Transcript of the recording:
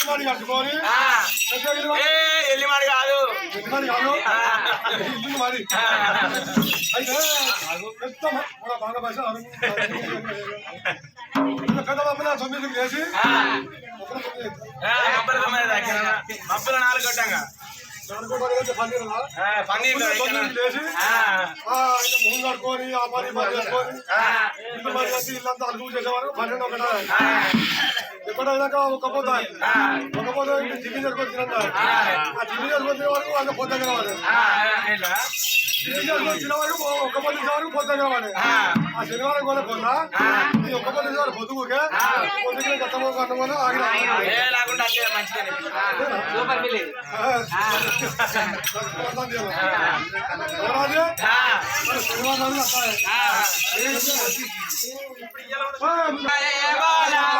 ఎల్లిమాడి కట్టుకొని ఎల్లిమాడి కాదు ఎల్లిమాడి కాదు ఇల్లు మాడి అయితే పెద్ద బాగా భాష పెద్ద బాబుల 9 చేసి మబ్బుల 4 గంటంగా పన్నీరు లేచి మొహం కట్టుకొని ఆ పని చేసుకొని ఇల్లంతా అలుగు చేసేవారు 12 ఒకట ఎక్కడైనాక ఒక పొద్దు టిఫిన్ చేసుకొని తినండి ఆ టిఫిన్ చేసుకొని తినే వరకు వాళ్ళ పొద్దు కలవాలి టిఫిన్ చేసుకొని తినే వరకు ఒక్క పొద్దు తినే వరకు పొద్దు కలవాలి ఆ శనివారం కూడా పొందా ఈ ఒక్క పొద్దు తినే పొద్దుకే పొద్దుకి గతమో కట్టమో ఆగిన శనివారం